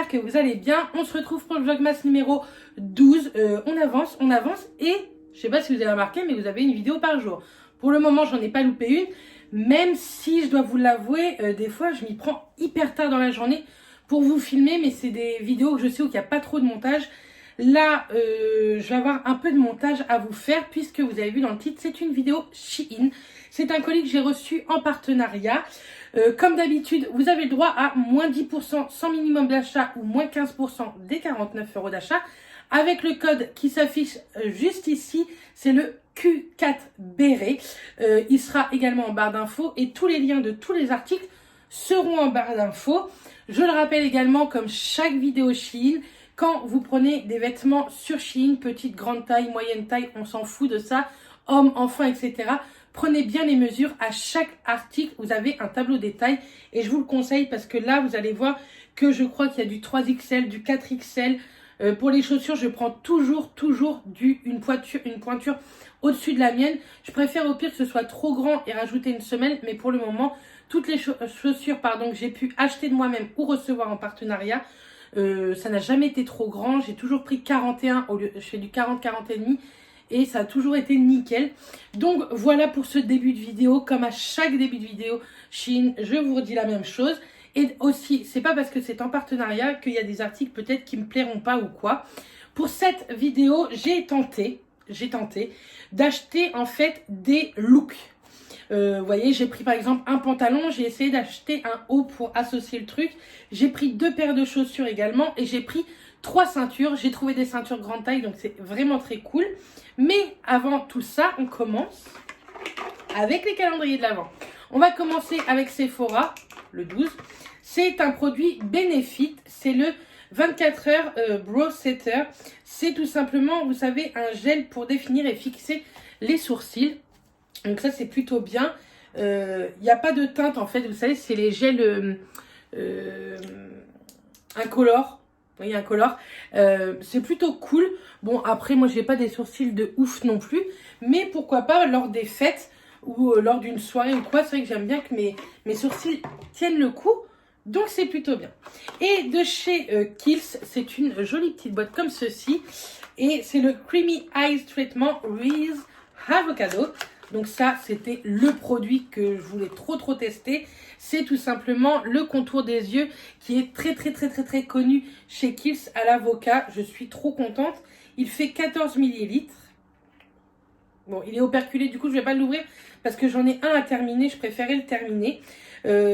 j'espère que vous allez bien. On se retrouve pour le Vlogmas numéro 12. On avance et je sais pas si vous avez remarqué, mais vous avez une vidéo par jour. Pour le moment, j'en ai pas loupé une, même si je dois vous l'avouer, des fois je m'y prends hyper tard dans la journée pour vous filmer, mais c'est des vidéos que je sais où il n'y a pas trop de montage. Là, je vais avoir un peu de montage à vous faire puisque vous avez vu dans le titre, c'est une vidéo Shein. C'est un colis que j'ai reçu en partenariat. Comme d'habitude, vous avez le droit à moins 10% sans minimum d'achat ou moins 15% des 49 € d'achat. Avec le code qui s'affiche juste ici, c'est le Q4 Béret. Il sera également en barre d'infos et tous les liens de tous les articles seront en barre d'infos. Je le rappelle également, comme chaque vidéo Shein, quand vous prenez des vêtements sur Shein, petite, grande taille, moyenne taille, on s'en fout de ça, hommes, enfants, etc. Prenez bien les mesures. À chaque article, vous avez un tableau des tailles et je vous le conseille parce que là, vous allez voir que je crois qu'il y a du 3XL, du 4XL. Pour les chaussures, je prends toujours une pointure au-dessus de la mienne. Je préfère au pire que ce soit trop grand et rajouter une semelle, mais pour le moment, toutes les chaussures que j'ai pu acheter de moi-même ou recevoir en partenariat, ça n'a jamais été trop grand. J'ai toujours pris 41 au lieu, je fais du 40-40,5 et ça a toujours été nickel. Donc voilà pour ce début de vidéo. Comme à chaque début de vidéo Shein, je vous redis la même chose. Et aussi, c'est pas parce que c'est en partenariat qu'il y a des articles peut-être qui me plairont pas ou quoi. Pour cette vidéo, j'ai tenté d'acheter en fait des looks. Vous voyez, j'ai pris par exemple un pantalon, j'ai essayé d'acheter un haut pour associer le truc. J'ai pris 2 paires de chaussures également et j'ai pris 3 ceintures. J'ai trouvé des ceintures grande taille, donc c'est vraiment très cool. Mais avant tout ça, on commence avec les calendriers de l'Avent. On va commencer avec Sephora, le 12. C'est un produit Benefit, c'est le 24 heures Brow Setter. C'est tout simplement, vous savez, un gel pour définir et fixer les sourcils. Donc ça, c'est plutôt bien. Il n'y a pas de teinte, en fait. Vous savez, c'est les gels incolores. Oui, incolores. C'est plutôt cool. Bon, après, moi, j'ai pas des sourcils de ouf non plus. Mais pourquoi pas lors des fêtes ou lors d'une soirée ou quoi. C'est vrai que j'aime bien que mes sourcils tiennent le coup. Donc, c'est plutôt bien. Et de chez Kiehl's, c'est une jolie petite boîte comme ceci. Et c'est le Creamy Eyes Treatment with Avocado. Donc ça, c'était le produit que je voulais trop tester. C'est tout simplement le contour des yeux qui est très connu chez Kiehl's à l'avocat. Je suis trop contente. Il fait 14 ml. Bon, il est operculé, du coup, je ne vais pas l'ouvrir parce que j'en ai un à terminer. Je préférais le terminer.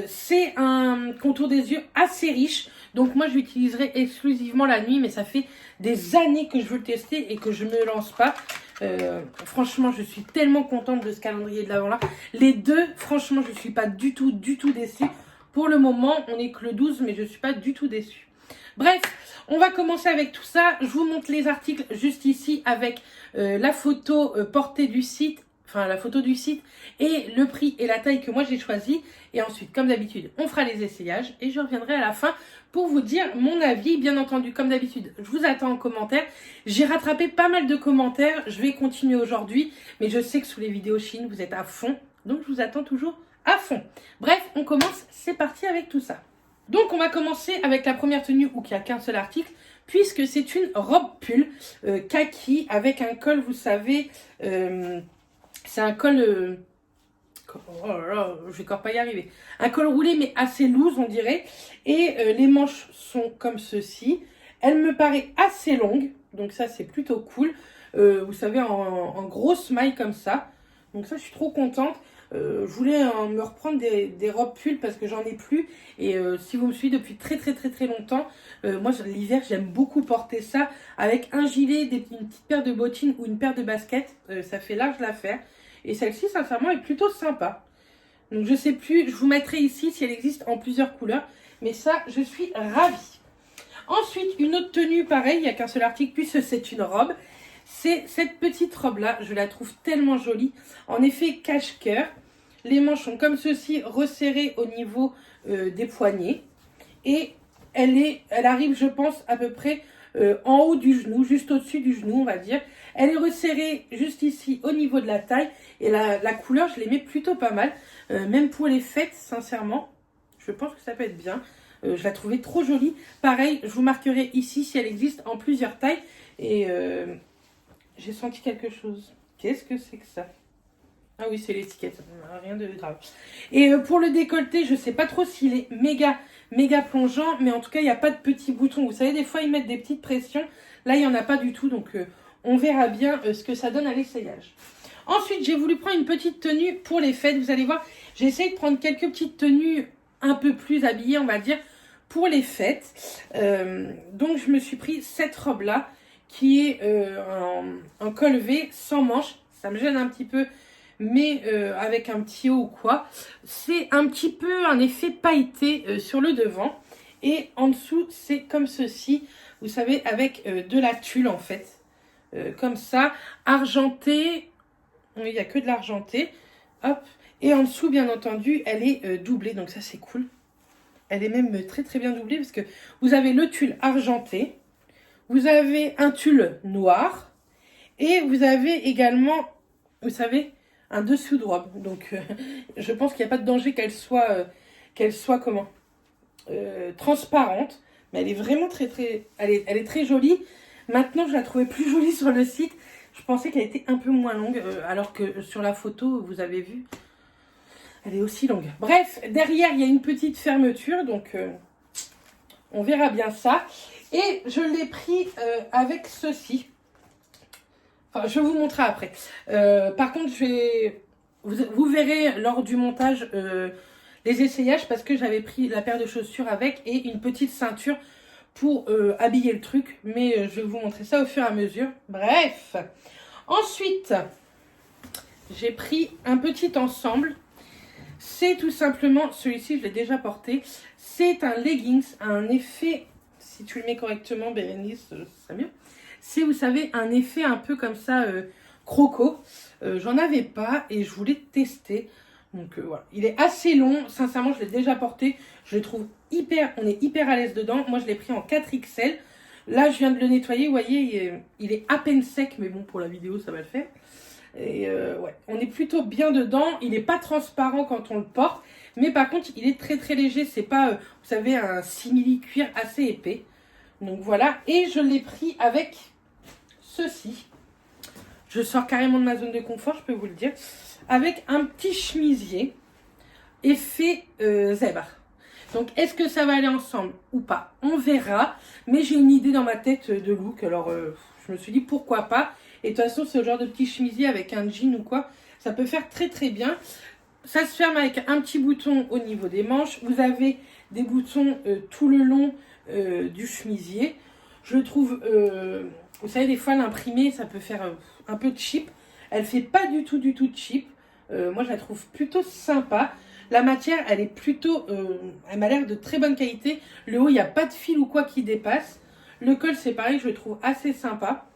C'est un contour des yeux assez riche. Donc moi, je l'utiliserai exclusivement la nuit. Mais ça fait des années que je veux le tester et que je ne me lance pas. Franchement, je suis tellement contente de ce calendrier de l'Avent là. Les deux, franchement, je suis pas du tout déçue. Pour le moment, on est que le 12, mais je suis pas du tout déçue. Bref, on va commencer avec tout ça. Je vous montre les articles juste ici avec la photo portée du site. Enfin, la photo du site et le prix et la taille que moi j'ai choisi. Et ensuite, comme d'habitude, on fera les essayages et je reviendrai à la fin pour vous dire mon avis. Bien entendu, comme d'habitude, je vous attends en commentaire. J'ai rattrapé pas mal de commentaires. Je vais continuer aujourd'hui, mais je sais que sous les vidéos Shein, vous êtes à fond. Donc, je vous attends toujours à fond. Bref, on commence. C'est parti avec tout ça. Donc, on va commencer avec la première tenue où il n'y a qu'un seul article, puisque c'est une robe pull kaki avec un col, vous savez... c'est un col, oh là là, je vais encore pas y arriver. Un col roulé mais assez loose on dirait. Et les manches sont comme ceci. Elle me paraît assez longue, donc ça c'est plutôt cool. Vous savez en grosse maille comme ça. Donc ça je suis trop contente. Je voulais me reprendre des robes pull parce que j'en ai plus. Et si vous me suivez depuis très longtemps, moi l'hiver j'aime beaucoup porter ça avec un gilet, une petite paire de bottines ou une paire de baskets. Ça fait large l'affaire. Et celle-ci sincèrement est plutôt sympa. Donc je sais plus, je vous mettrai ici si elle existe en plusieurs couleurs. Mais ça je suis ravie. Ensuite une autre tenue pareil, il n'y a qu'un seul article puisque c'est une robe. C'est cette petite robe-là, je la trouve tellement jolie. En effet, cache-cœur. Les manches sont comme ceci, resserrées au niveau des poignets. Et elle arrive, je pense, à peu près en haut du genou, juste au-dessus du genou, on va dire. Elle est resserrée juste ici, au niveau de la taille. Et la couleur, je l'aimais plutôt pas mal. Même pour les fêtes, sincèrement, je pense que ça peut être bien. Je la trouvais trop jolie. Pareil, je vous marquerai ici si elle existe en plusieurs tailles. Et j'ai senti quelque chose. Qu'est-ce que c'est que ça? Ah oui, c'est l'étiquette. Rien de grave. Et pour le décolleté, je sais pas trop s'il est méga plongeant. Mais en tout cas, il n'y a pas de petits boutons. Vous savez, des fois, ils mettent des petites pressions. Là, il n'y en a pas du tout. Donc, on verra bien ce que ça donne à l'essayage. Ensuite, j'ai voulu prendre une petite tenue pour les fêtes. Vous allez voir, j'ai essayé de prendre quelques petites tenues un peu plus habillées, on va dire, pour les fêtes. Donc, je me suis pris cette robe-là, qui est en col V, sans manches. Ça me gêne un petit peu, mais avec un petit haut ou quoi. C'est un petit peu un effet pailleté sur le devant. Et en dessous, c'est comme ceci. Vous savez, avec de la tulle, en fait. Comme ça, argenté. Il n'y a que de l'argenté. Hop. Et en dessous, bien entendu, elle est doublée. Donc ça, c'est cool. Elle est même très bien doublée parce que vous avez le tulle argenté. Vous avez un tulle noir. Et vous avez également, vous savez, un dessous de robe. Donc, je pense qu'il n'y a pas de danger qu'elle soit comment transparente. Mais elle est vraiment elle est très jolie. Maintenant, je la trouvais plus jolie sur le site. Je pensais qu'elle était un peu moins longue, alors que sur la photo, vous avez vu, elle est aussi longue. Bref, derrière, il y a une petite fermeture, donc on verra bien ça. Et je l'ai pris avec ceci. Enfin, je vous montrerai après. Par contre, vous verrez lors du montage les essayages, parce que j'avais pris la paire de chaussures avec et une petite ceinture pour habiller le truc, mais je vais vous montrer ça au fur et à mesure. Bref, ensuite, j'ai pris un petit ensemble. C'est tout simplement, celui-ci, je l'ai déjà porté. C'est un leggings, un effet, si tu le mets correctement, Bérénice, ce serait mieux. C'est, vous savez, un effet un peu comme ça, croco. J'en avais pas et je voulais tester. Donc voilà, il est assez long. Sincèrement, je l'ai déjà porté. Je le trouve on est hyper à l'aise dedans. Moi, je l'ai pris en 4XL. Là, je viens de le nettoyer. Vous voyez, il est à peine sec. Mais bon, pour la vidéo, ça va le faire. Et ouais, on est plutôt bien dedans. Il n'est pas transparent quand on le porte. Mais par contre, il est très léger. C'est pas, vous savez, un simili-cuir assez épais. Donc voilà. Et je l'ai pris avec ceci. Je sors carrément de ma zone de confort, je peux vous le dire. Avec un petit chemisier effet zèbre. Donc, est-ce que ça va aller ensemble ou pas? On verra. Mais j'ai une idée dans ma tête de look. Alors, je me suis dit pourquoi pas. Et de toute façon, ce genre de petit chemisier avec un jean ou quoi, ça peut faire très bien. Ça se ferme avec un petit bouton au niveau des manches. Vous avez des boutons tout le long du chemisier. Je le trouve, vous savez, des fois l'imprimé, ça peut faire un peu cheap. Elle fait pas du tout cheap. Moi, je la trouve plutôt sympa. La matière, elle est plutôt, elle m'a l'air de très bonne qualité. Le haut, il n'y a pas de fil ou quoi qui dépasse. Le col, c'est pareil, je le trouve assez sympa.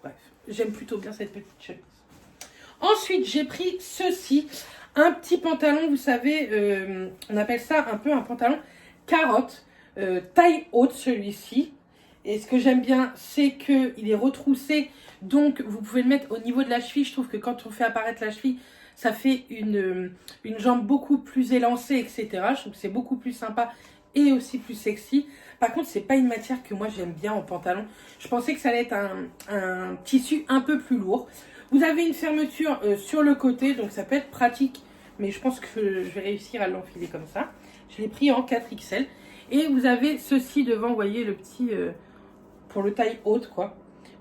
Bref, j'aime plutôt bien cette petite chemise. Ensuite, j'ai pris ceci. Un petit pantalon, vous savez, on appelle ça un peu un pantalon carotte. Taille haute, celui-ci. Et ce que j'aime bien, c'est qu'il est retroussé. Donc, vous pouvez le mettre au niveau de la cheville. Je trouve que quand on fait apparaître la cheville, ça fait une jambe beaucoup plus élancée, etc. Je trouve que c'est beaucoup plus sympa et aussi plus sexy. Par contre, c'est pas une matière que moi j'aime bien en pantalon. Je pensais que ça allait être un tissu un peu plus lourd. Vous avez une fermeture sur le côté, donc ça peut être pratique. Mais je pense que je vais réussir à l'enfiler comme ça. Je l'ai pris en 4XL. Et vous avez ceci devant, vous voyez, le petit... pour le taille haute, quoi.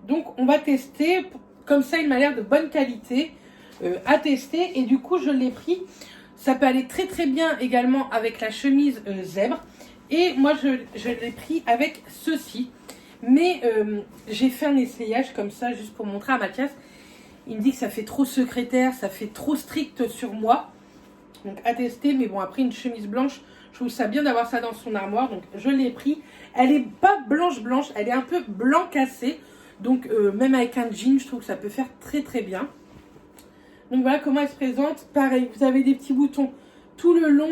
Donc, on va tester. Comme ça, il m'a l'air de bonne qualité à tester. Et du coup, je l'ai pris. Ça peut aller très bien également avec la chemise zèbre. Et moi, je l'ai pris avec ceci. Mais j'ai fait un essayage comme ça, juste pour montrer à Mathias. Il me dit que ça fait trop secrétaire, ça fait trop strict sur moi. Donc, à tester. Mais bon, après, une chemise blanche, je trouve ça bien d'avoir ça dans son armoire. Donc, je l'ai pris. Elle n'est pas blanche, elle est un peu blanc cassé. Donc, même avec un jean, je trouve que ça peut faire très bien. Donc, voilà comment elle se présente. Pareil, vous avez des petits boutons tout le long,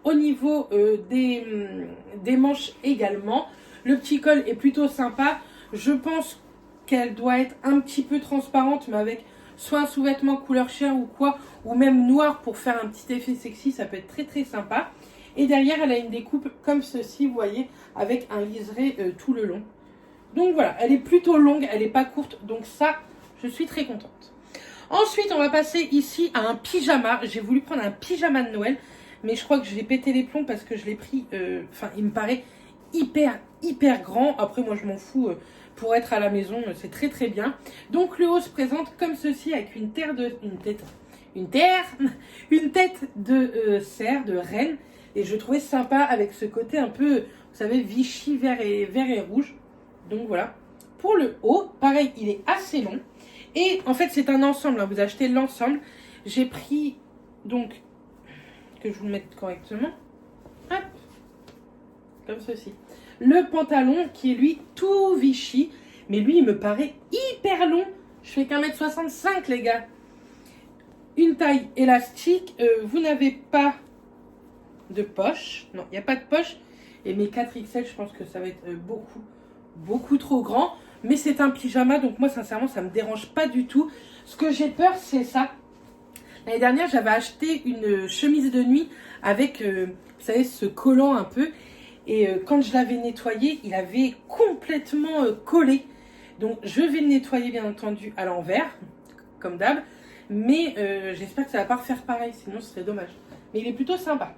au niveau des manches également. Le petit col est plutôt sympa. Je pense qu'elle doit être un petit peu transparente, mais avec soit un sous-vêtement couleur chair ou quoi, ou même noir pour faire un petit effet sexy, ça peut être très sympa. Et derrière, elle a une découpe comme ceci, vous voyez, avec un liseré tout le long. Donc voilà, elle est plutôt longue, elle n'est pas courte. Donc ça, je suis très contente. Ensuite, on va passer ici à un pyjama. J'ai voulu prendre un pyjama de Noël, mais je crois que je vais péter les plombs parce que je l'ai pris, enfin, il me paraît hyper grand. Après, moi, je m'en fous. Pour être à la maison, c'est très très bien. Donc le haut se présente comme ceci avec une tête de cerf, de reine. Et je trouvais sympa avec ce côté un peu, vous savez, Vichy, vert et rouge. Donc voilà. Pour le haut, pareil, il est assez long. Et en fait, c'est un ensemble. Hein. Vous achetez l'ensemble. J'ai pris, donc, que je vous le mette correctement. Hop. Comme ceci. Le pantalon qui est lui tout Vichy. Mais lui, il me paraît hyper long. Je fais qu'1m65, les gars. Une taille élastique. Vous n'avez pas de poche. Non, il n'y a pas de poche. Et mes 4XL, je pense que ça va être beaucoup trop grand. Mais c'est un pyjama. Donc moi, sincèrement, ça ne me dérange pas du tout. Ce que j'ai peur, c'est ça. L'année dernière, j'avais acheté une chemise de nuit avec, vous savez, ce collant un peu. Et quand je l'avais nettoyé, il avait complètement collé. Donc, je vais le nettoyer, bien entendu, à l'envers, comme d'hab. Mais j'espère que ça ne va pas refaire pareil, sinon ce serait dommage. Mais il est plutôt sympa.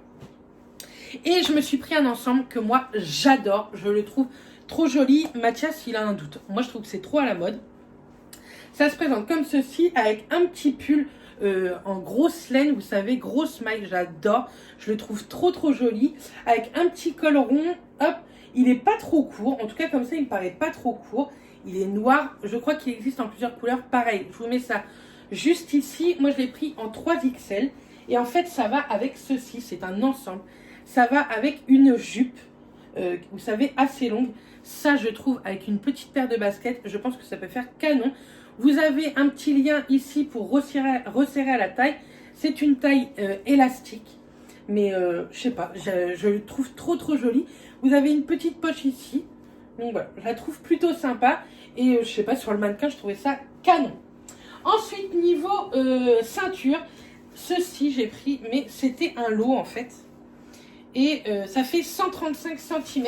Et je me suis pris un ensemble que moi, j'adore. Je le trouve trop joli. Mathias, il a un doute. Moi, je trouve que c'est trop à la mode. Ça se présente comme ceci, avec un petit pull en grosse laine, vous savez, grosse maille, j'adore. Je le trouve trop joli. Avec un petit col rond, hop, il n'est pas trop court. En tout cas, comme ça, il me paraît pas trop court. Il est noir. Je crois qu'il existe en plusieurs couleurs. Pareil, je vous mets ça juste ici. Moi, je l'ai pris en 3XL. Et en fait, ça va avec ceci. C'est un ensemble. Ça va avec une jupe, vous savez, assez longue. Ça, je trouve, avec une petite paire de baskets, je pense que ça peut faire canon. Vous avez un petit lien ici pour resserrer à la taille. C'est une taille élastique. Mais je sais pas, je le trouve trop joli. Vous avez une petite poche ici. Donc voilà, je la trouve plutôt sympa. Et je sais pas, sur le mannequin, je trouvais ça canon. Ensuite, niveau ceinture, ceci j'ai pris, mais c'était un lot en fait. Et ça fait 135 cm.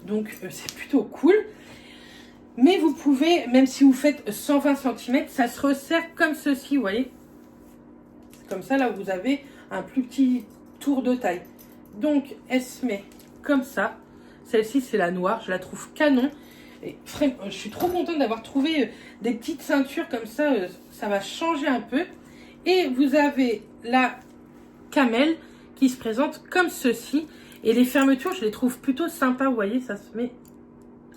Donc c'est plutôt cool. Mais vous pouvez, même si vous faites 120 cm, ça se resserre comme ceci, vous voyez. Comme ça, là, vous avez un plus petit tour de taille. Donc, elle se met comme ça. Celle-ci, c'est la noire. Je la trouve canon. Et, je suis trop contente d'avoir trouvé des petites ceintures comme ça. Ça va changer un peu. Et vous avez la camel qui se présente comme ceci. Et les fermetures, je les trouve plutôt sympas. Vous voyez, ça se met...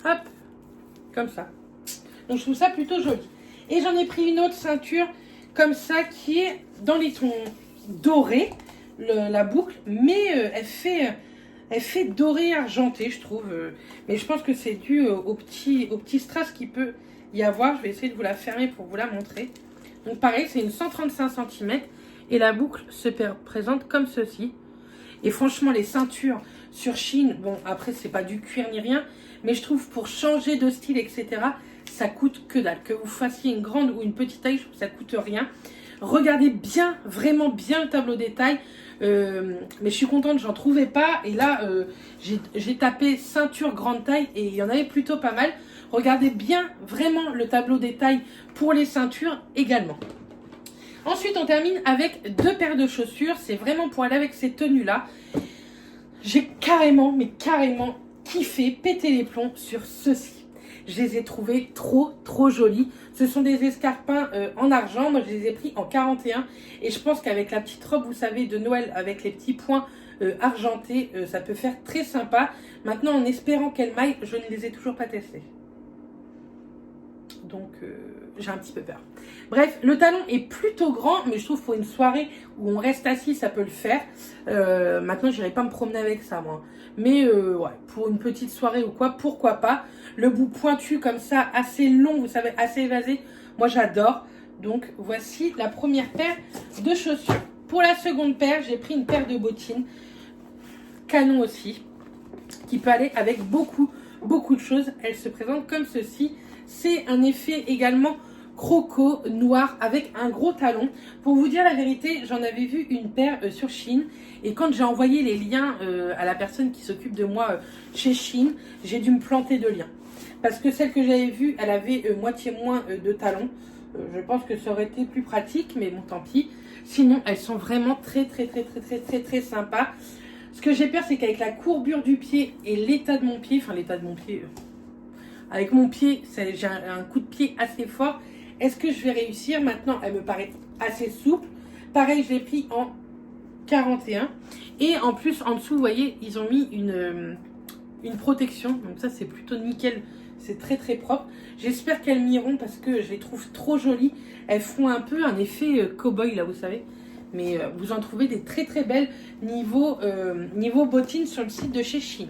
Hop, comme ça. Donc je trouve ça plutôt joli. Et j'en ai pris une autre ceinture comme ça qui est dans les tons dorés, la boucle, mais elle fait doré argenté, je trouve. Mais je pense que c'est dû au petit strass qu'il peut y avoir. Je vais essayer de vous la fermer pour vous la montrer. Donc pareil, c'est une 135 cm et la boucle se présente comme ceci. Et franchement, les ceintures sur Shein, bon, après, c'est pas du cuir ni rien, mais je trouve pour changer de style, etc., ça coûte que dalle. Que vous fassiez une grande ou une petite taille, je trouve que ça coûte rien. Regardez bien, vraiment bien le tableau des tailles. Mais je suis contente, j'en trouvais pas. Et là, j'ai tapé ceinture grande taille et il y en avait plutôt pas mal. Regardez bien vraiment le tableau des tailles pour les ceintures également. Ensuite, on termine avec deux paires de chaussures. C'est vraiment pour aller avec ces tenues-là. J'ai carrément kiffé, pété les plombs sur ceci. Je les ai trouvés trop jolis. Ce sont des escarpins en argent. Moi, je les ai pris en 41. Et je pense qu'avec la petite robe, vous savez, de Noël, avec les petits points argentés, ça peut faire très sympa. Maintenant, en espérant qu'elles maillent, je ne les ai toujours pas testés. Donc, j'ai un petit peu peur. Bref, le talon est plutôt grand, mais je trouve pour une soirée où on reste assis, ça peut le faire. Maintenant, j'irai pas me promener avec ça, moi. Mais ouais, pour une petite soirée ou quoi, pourquoi pas. Le bout pointu comme ça, assez long, vous savez, assez évasé. Moi, j'adore. Donc, voici la première paire de chaussures. Pour la seconde paire, j'ai pris une paire de bottines. Canon aussi. Qui peut aller avec beaucoup de choses. Elle se présente comme ceci. C'est un effet également croco noir avec un gros talon. Pour vous dire la vérité, j'en avais vu une paire sur Shein. Et quand j'ai envoyé les liens à la personne qui s'occupe de moi chez Shein, j'ai dû me planter de liens. Parce que celle que j'avais vue, elle avait moitié moins de talons. Je pense que ça aurait été plus pratique, mais bon, tant pis. Sinon, elles sont vraiment très sympas. Ce que j'ai peur, c'est qu'avec la courbure du pied et l'état de mon pied, enfin l'état de mon pied, avec mon pied, j'ai un coup de pied assez fort. Est-ce que je vais réussir? Maintenant, elle me paraît assez souple. Pareil, je l'ai pris en 41. Et en plus, en dessous, vous voyez, ils ont mis une protection. Donc ça, c'est plutôt nickel. C'est très propre. J'espère qu'elles m'iront parce que je les trouve trop jolies. Elles font un peu un effet cow-boy, là, vous savez. Mais vous en trouvez des très belles niveau bottines sur le site de chez Shein.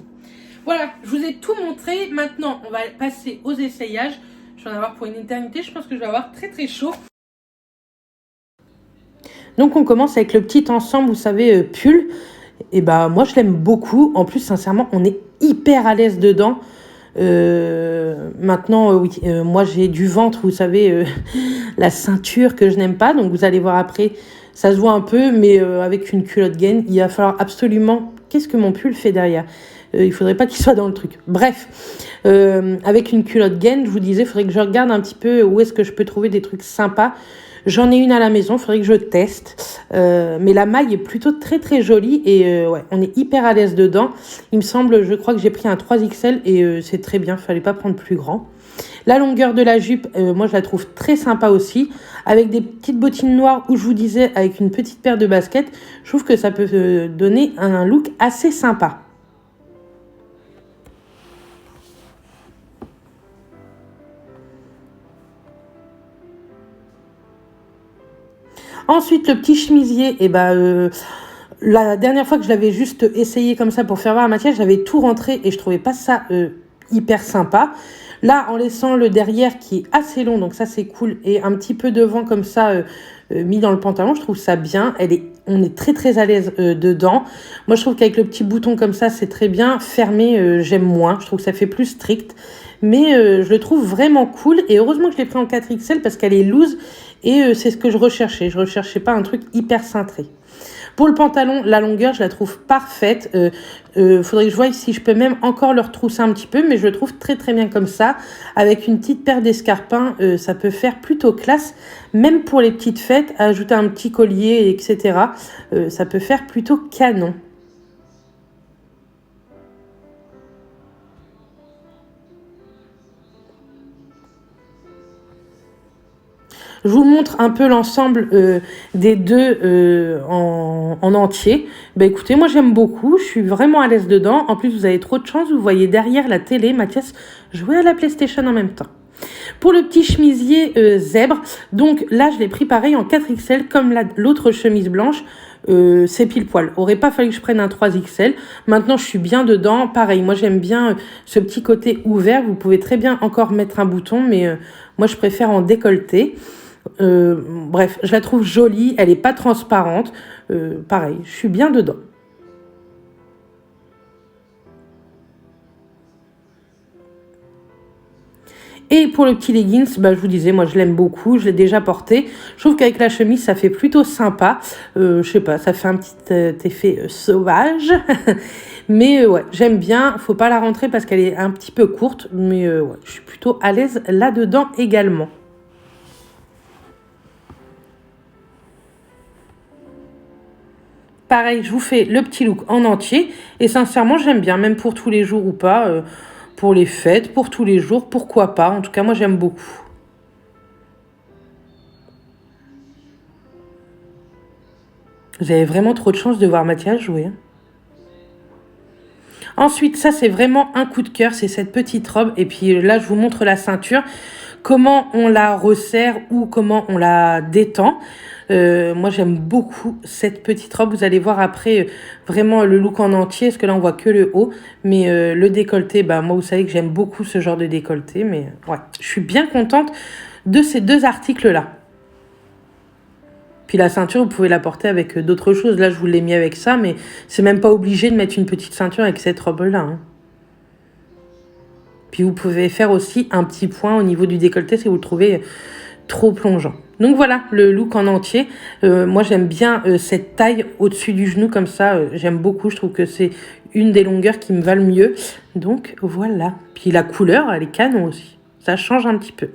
Voilà, je vous ai tout montré. Maintenant, on va passer aux essayages. Je vais en avoir pour une éternité. Je pense que je vais avoir très chaud. Donc, on commence avec le petit ensemble, vous savez, pull. Et bah, moi, je l'aime beaucoup. En plus, sincèrement, on est hyper à l'aise dedans. Maintenant, oui, moi, j'ai du ventre, vous savez, la ceinture que je n'aime pas. Donc, vous allez voir après, ça se voit un peu. Mais avec une culotte gaine, il va falloir absolument... Qu'est-ce que mon pull fait derrière? Il faudrait pas qu'il soit dans le truc. Bref, avec une culotte gaine, je vous disais, il faudrait que je regarde un petit peu où est-ce que je peux trouver des trucs sympas. J'en ai une à la maison, il faudrait que je teste. Mais la maille est plutôt très jolie et ouais, on est hyper à l'aise dedans. Il me semble, je crois que j'ai pris un 3XL et c'est très bien, il fallait pas prendre plus grand. La longueur de la jupe, moi je la trouve très sympa aussi. Avec des petites bottines noires où je vous disais, avec une petite paire de baskets, je trouve que ça peut donner un look assez sympa. Ensuite, le petit chemisier, et la dernière fois que je l'avais juste essayé comme ça pour faire voir la matière, j'avais tout rentré et je trouvais pas ça hyper sympa. Là, en laissant le derrière qui est assez long, donc ça c'est cool, et un petit peu devant comme ça mis dans le pantalon, je trouve ça bien. On est très à l'aise dedans. Moi, je trouve qu'avec le petit bouton comme ça, c'est très bien. Fermé, j'aime moins. Je trouve que ça fait plus strict. Mais je le trouve vraiment cool. Et heureusement que je l'ai pris en 4XL parce qu'elle est loose. Et c'est ce que je recherchais. Je recherchais pas un truc hyper cintré. Pour le pantalon, la longueur, je la trouve parfaite. Faudrait que je voie si je peux même encore le retrousser un petit peu, mais je le trouve très bien comme ça. Avec une petite paire d'escarpins, ça peut faire plutôt classe. Même pour les petites fêtes, ajouter un petit collier, etc. Ça peut faire plutôt canon. Je vous montre un peu l'ensemble des deux en entier. Bah écoutez, moi j'aime beaucoup, je suis vraiment à l'aise dedans. En plus, vous avez trop de chance, vous voyez derrière la télé, Mathias jouer à la PlayStation en même temps. Pour le petit chemisier zèbre, donc là je l'ai pris pareil en 4XL comme l'autre chemise blanche. C'est pile poil. Aurait pas fallu que je prenne un 3XL. Maintenant, je suis bien dedans. Pareil, moi, j'aime bien ce petit côté ouvert. Vous pouvez très bien encore mettre un bouton, mais moi, je préfère en décolleté. Bref, je la trouve jolie. Elle est pas transparente. Pareil, je suis bien dedans. Et pour le petit leggings, je vous disais, moi je l'aime beaucoup, je l'ai déjà porté. Je trouve qu'avec la chemise, ça fait plutôt sympa. Je sais pas, ça fait un petit effet sauvage. Mais ouais, j'aime bien. Faut pas la rentrer parce qu'elle est un petit peu courte. Mais ouais, je suis plutôt à l'aise là-dedans également. Pareil, je vous fais le petit look en entier. Et sincèrement, j'aime bien, même pour tous les jours ou pas. Pour les fêtes, pour tous les jours, pourquoi pas. En tout cas, moi, j'aime beaucoup. Vous avez vraiment trop de chance de voir Mathias jouer. Ensuite, ça, c'est vraiment un coup de cœur. C'est cette petite robe. Et puis là, je vous montre la ceinture. Comment on la resserre ou comment on la détend. Moi, j'aime beaucoup cette petite robe. Vous allez voir après vraiment le look en entier. Parce que là, on voit que le haut. Mais le décolleté, moi, vous savez que j'aime beaucoup ce genre de décolleté. Mais ouais, je suis bien contente de ces deux articles-là. Puis la ceinture, vous pouvez la porter avec d'autres choses. Là, je vous l'ai mis avec ça. Mais c'est même pas obligé de mettre une petite ceinture avec cette robe-là. Hein. Puis vous pouvez faire aussi un petit point au niveau du décolleté si vous le trouvez trop plongeant. Donc voilà le look en entier. Moi j'aime bien cette taille au-dessus du genou comme ça. J'aime beaucoup, je trouve que c'est une des longueurs qui me va le mieux. Donc voilà. Puis la couleur, elle est canon aussi. Ça change un petit peu.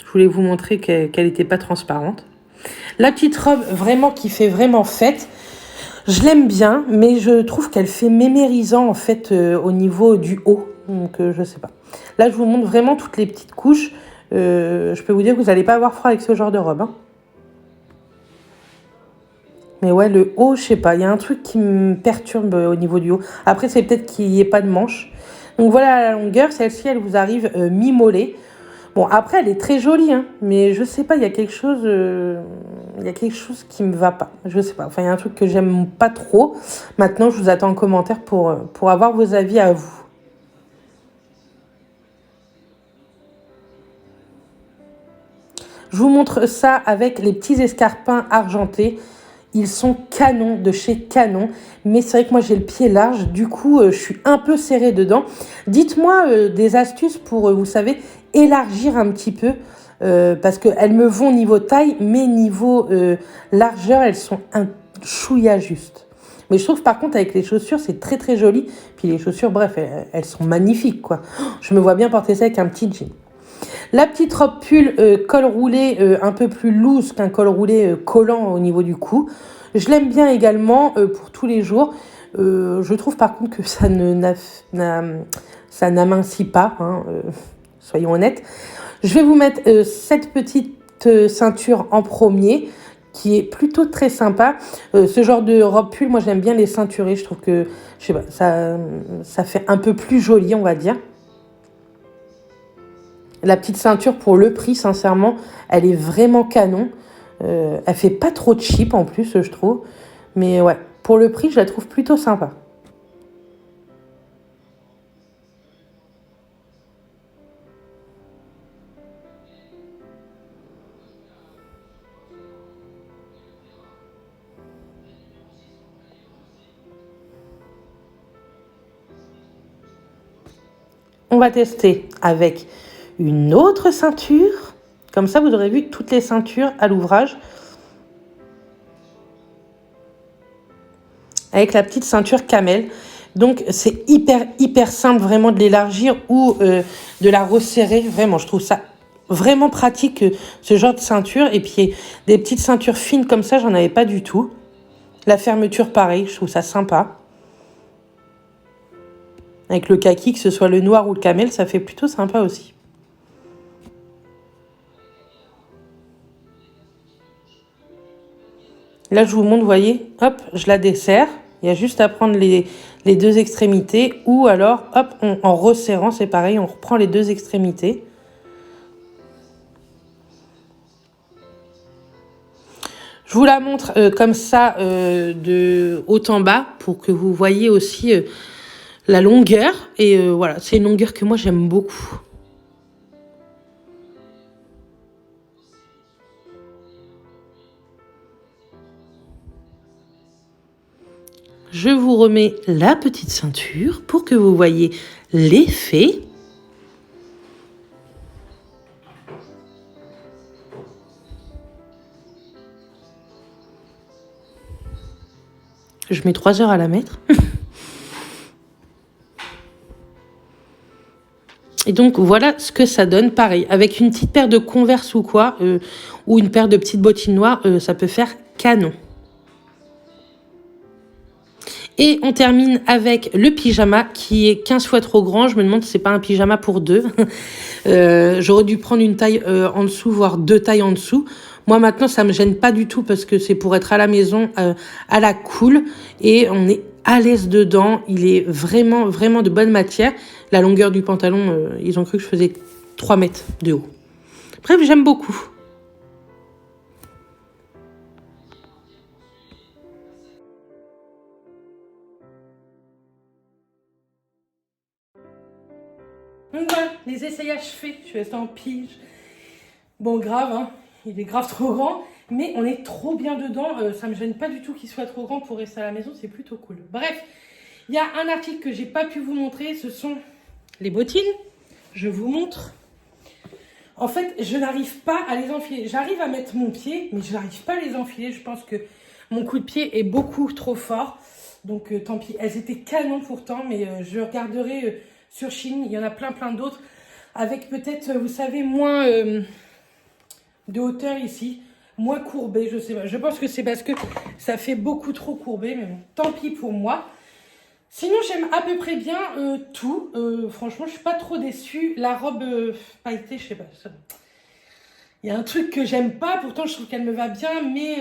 Je voulais vous montrer qu'elle n'était pas transparente. La petite robe vraiment qui fait vraiment fête. Je l'aime bien, mais je trouve qu'elle fait mémérisant en fait au niveau du haut. Donc je sais pas. Là je vous montre vraiment toutes les petites couches. Je peux vous dire que vous n'allez pas avoir froid avec ce genre de robe. Hein. Mais ouais, le haut, je sais pas. Il y a un truc qui me perturbe au niveau du haut. Après, c'est peut-être qu'il n'y ait pas de manche. Donc voilà la longueur. Celle-ci, elle vous arrive mi-mollet. Bon, après, elle est très jolie, hein, mais je sais pas, il y a quelque chose qui me va pas. Je sais pas. Enfin, il y a un truc que j'aime pas trop. Maintenant, je vous attends en commentaire pour avoir vos avis à vous. Je vous montre ça avec les petits escarpins argentés. Ils sont canons de chez Canon. Mais c'est vrai que moi, j'ai le pied large. Du coup, je suis un peu serrée dedans. Dites-moi des astuces pour, vous savez, élargir un petit peu. Parce qu'elles me vont niveau taille, mais niveau largeur, elles sont un chouïa juste. Mais je trouve par contre avec les chaussures, c'est très très joli. Puis les chaussures, bref, elles sont magnifiques, quoi. Je me vois bien porter ça avec un petit jean. La petite robe pull col roulé un peu plus loose qu'un col roulé collant au niveau du cou. Je l'aime bien également pour tous les jours. Je trouve par contre que ça n'amincit pas, hein, soyons honnêtes. Je vais vous mettre cette petite ceinture en premier qui est plutôt très sympa. Ce genre de robe pull, moi j'aime bien les ceinturées. Je trouve que, je sais pas, ça fait un peu plus joli, on va dire. La petite ceinture pour le prix, sincèrement, elle est vraiment canon. Elle fait pas trop cheap en plus, je trouve. Mais ouais, pour le prix, je la trouve plutôt sympa. On va tester avec une autre ceinture. Comme ça, vous aurez vu toutes les ceintures à l'ouvrage. Avec la petite ceinture camel. Donc, c'est hyper simple vraiment de l'élargir ou de la resserrer. Vraiment, je trouve ça vraiment pratique, ce genre de ceinture. Et puis, des petites ceintures fines comme ça, j'en avais pas du tout. La fermeture, pareil, je trouve ça sympa. Avec le kaki, que ce soit le noir ou le camel, ça fait plutôt sympa aussi. Là, je vous montre, vous voyez, hop, je la desserre. Il y a juste à prendre les deux extrémités ou alors, hop, en resserrant, c'est pareil, on reprend les deux extrémités. Je vous la montre comme ça de haut en bas pour que vous voyez aussi la longueur. Et voilà, c'est une longueur que moi j'aime beaucoup. Je vous remets la petite ceinture pour que vous voyez l'effet. Je mets 3 heures à la mettre. Et donc, voilà ce que ça donne. Pareil, avec une petite paire de Converse ou quoi, ou une paire de petites bottines noires, ça peut faire canon. Et on termine avec le pyjama qui est 15 fois trop grand. Je me demande si c'est pas un pyjama pour deux. J'aurais dû prendre une taille en dessous, voire 2 tailles en dessous. Moi maintenant, ça me gêne pas du tout parce que c'est pour être à la maison, à la cool. Et on est à l'aise dedans. Il est vraiment de bonne matière. La longueur du pantalon, ils ont cru que je faisais 3 mètres de haut. Bref, j'aime beaucoup. Donc voilà, les essayages faits. Je suis restée en pige. Bon, grave, hein. Il est grave trop grand. Mais on est trop bien dedans. Ça me gêne pas du tout qu'il soit trop grand pour rester à la maison. C'est plutôt cool. Bref, il y a un article que j'ai pas pu vous montrer. Ce sont les bottines. Je vous montre. En fait, je n'arrive pas à les enfiler. J'arrive à mettre mon pied, mais je n'arrive pas à les enfiler. Je pense que mon coup de pied est beaucoup trop fort. Donc, tant pis. Elles étaient canons pourtant, mais je regarderai sur Shein. Il y en a plein d'autres. Avec peut-être, vous savez, moins de hauteur ici. Moins courbé, je sais pas. Je pense que c'est parce que ça fait beaucoup trop courbé. Mais bon, tant pis pour moi. Sinon, j'aime à peu près bien tout. Franchement, je suis pas trop déçue. La robe pailletée, je sais pas. Il y a un truc que j'aime pas. Pourtant, je trouve qu'elle me va bien. Mais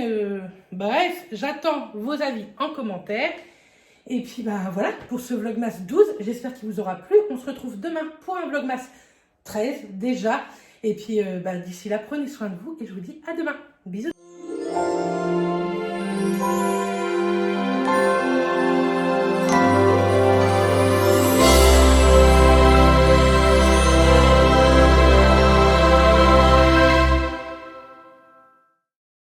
bref, j'attends vos avis en commentaire. Et puis, bah voilà, pour ce Vlogmas 12. J'espère qu'il vous aura plu. On se retrouve demain pour un Vlogmas 13 déjà. Et puis, d'ici là, prenez soin de vous. Et je vous dis à demain. Bisous.